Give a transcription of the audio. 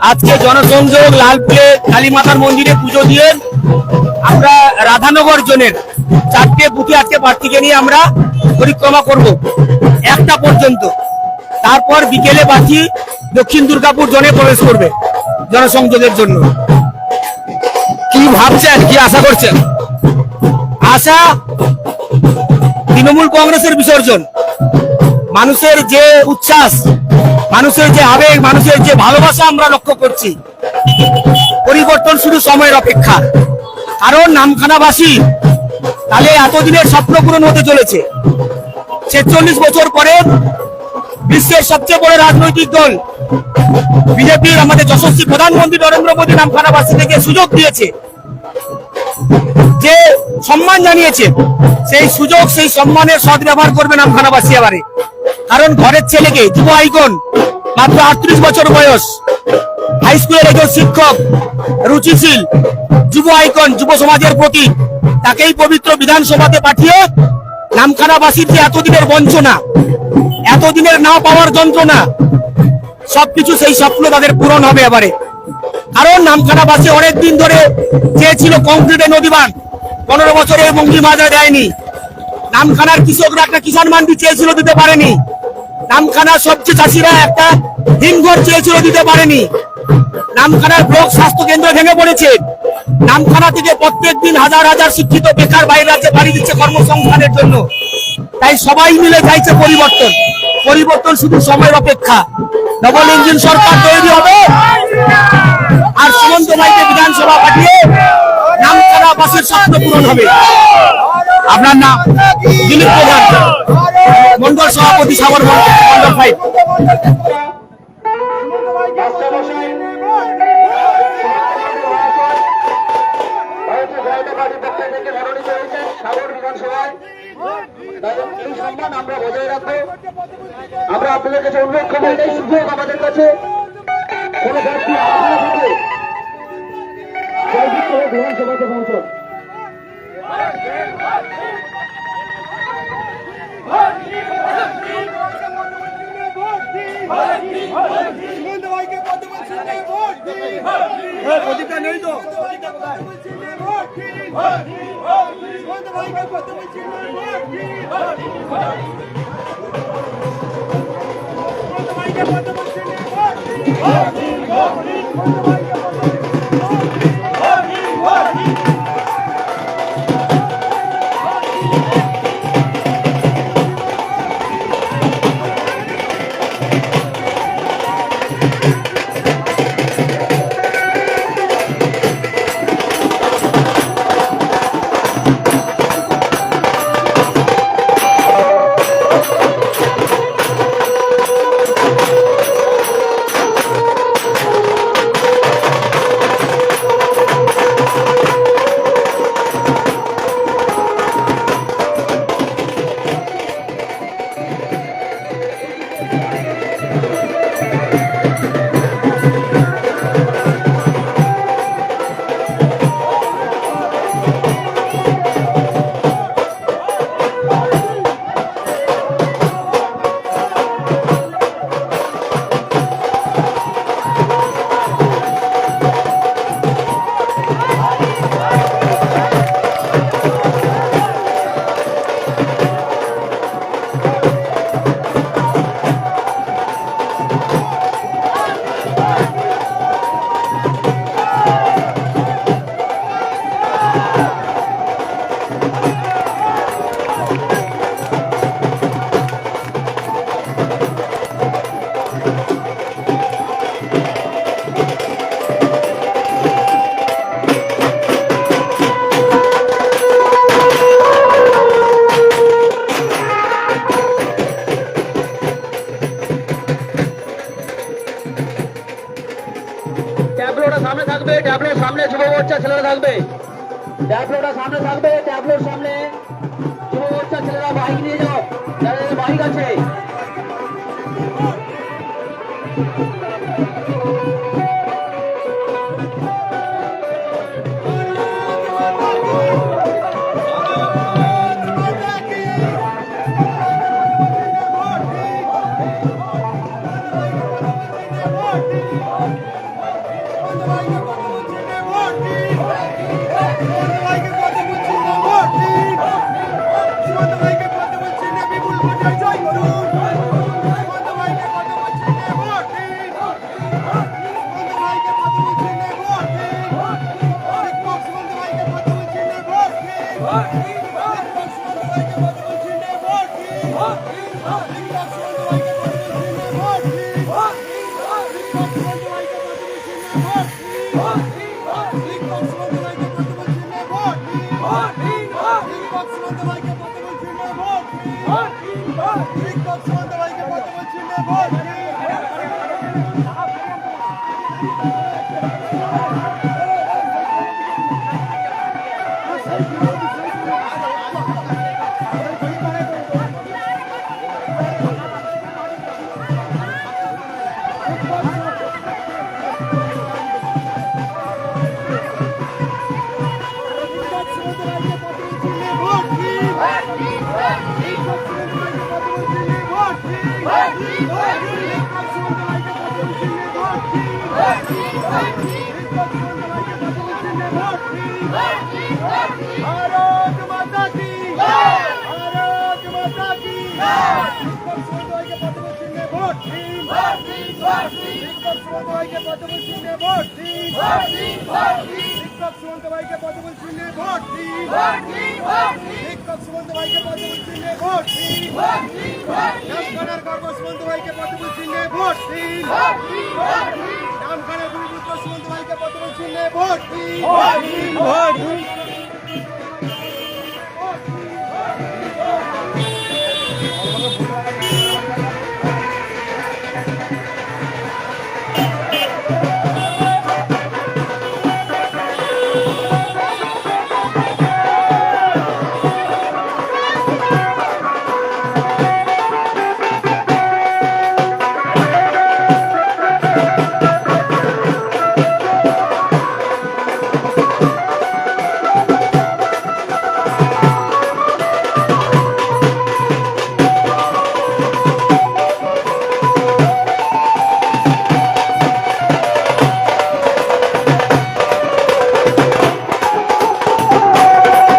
আজকে জনসংযোগ লালপুরে কালী মাতার মন্দিরে পুজো দিয়ে আমরা রাধানগর জোনের 4টে বুথে আজকে প্রার্থীকে নিয়ে আমরা পরিক্রমা করব 1টা পর্যন্ত। তারপর বিকেলে প্রার্থী দক্ষিণ দুর্গাপুর জোনে প্রবেশ করবে জনসংযোগের জন্য। কি ভাবছেন, কি আশা করছেন? আশা তৃণমূল কংগ্রেসের বিসর্জন। মানুষের যে উচ্ছ্বাস, মানুষের যে আবেগ, মানুষের যে ভালোবাসা আমরা লক্ষ্য করছি। পরিবর্তন শুধু সময়ের অপেক্ষা। কারণ নামখানাবাসী তাহলে এতদিনের স্বপ্ন পূরণ হতে চলেছে। 46 বছর পরে বিশ্বের সবচেয়ে বড় রাজনৈতিক দল বিজেপির আমাদের যশস্বী প্রধানমন্ত্রী নরেন্দ্র মোদী নামখানাবাসীকে সুযোগ দিয়েছে, যে সম্মান জানিয়েছে, সেই সুযোগ সেই সম্মানের সদ্ব্যবহার করবে নামখানাবাসী এবারে। কারণ ঘরের ছেলেকে, যুব আইকন, মাত্র 38 বছর বয়স, হাই স্কুলের একজন শিক্ষক, রুচিশীল, যুব আইকন, যুব সমাজের প্রতি, তাকেই পবিত্র বিধানসভাতে পাঠিয়ে নামখানাবাসীর যে এতদিনের বঞ্চনা, এতদিনের না পাওয়ার যন্ত্রণা, সবকিছু সেই স্বপ্ন তাদের পূরণ হবে এবারে। কারণ নামখানাবাসী অনেকদিন ধরে চেয়েছিল কংক্রিটের নদীবাঁধ, 15 বছরে মন্ত্রী মাজা দেয়নি। নামখানার কৃষকরা একটা কিষাণ মান্ডি চেয়েছিল, দিতে পারেনি। নামখানার সবজি চাষিরা একটা হিমঘর চেয়েছিল, দিতে পারেনি। নামখানার ব্লক স্বাস্থ্য কেন্দ্র ভেঙে পড়েছে। নামখানা থেকে প্রত্যেকদিন হাজার হাজার শিক্ষিত বেকার বাইরে রাজ্যে পাড়ি দিচ্ছে কর্মসংস্থানের জন্য। তাই সবাই মিলে চাইছে পরিবর্তন। পরিবর্তন শুধু সময়ের অপেক্ষা। ডবল ইঞ্জিন সরকার তৈরি হবে আর সুমন্ত ভাইকে বিধানসভা পাঠিয়ে নামখানাবাসীর স্বপ্ন পূরণ হবে। আপনার নাম? দিলীপ প্রধান, মন্ডল সভাপতি, সাগর মন্ডল 5। আমরা বজায় রাখবো। আমরা আপনাদের কাছে অনুরোধ করবো, এটাই সুযোগ আমাদের কাছে। কোনো ব্যক্তি বিধানসভাতে পৌঁছন। প্রদীপটা নেই তো? ট্যাবলোটা সামনে থাকবে, ট্যাবলোর সামনে যুব মোর্চা ছেলেরা থাকবে। ট্যাবলোটা সামনে থাকবে, ট্যাবলোর সামনে যুব মোর্চা ছেলেরা বাইক নিয়ে যাও, যাদের বাইক আছে। भारत माता की भारत माता की समुदाय के पद्म चिन्ह वोट समुदाय के पद्म चिन्ह वोट समुदाय के पद्म चिन्ह वोट समुदाय के पद्म चिन्ह वोट नामखानार गर्व समुदाय के पद्म चिन्ह वोट नामखानार गुरुपुत्र समुदाय के पद्म चिन्ह वोट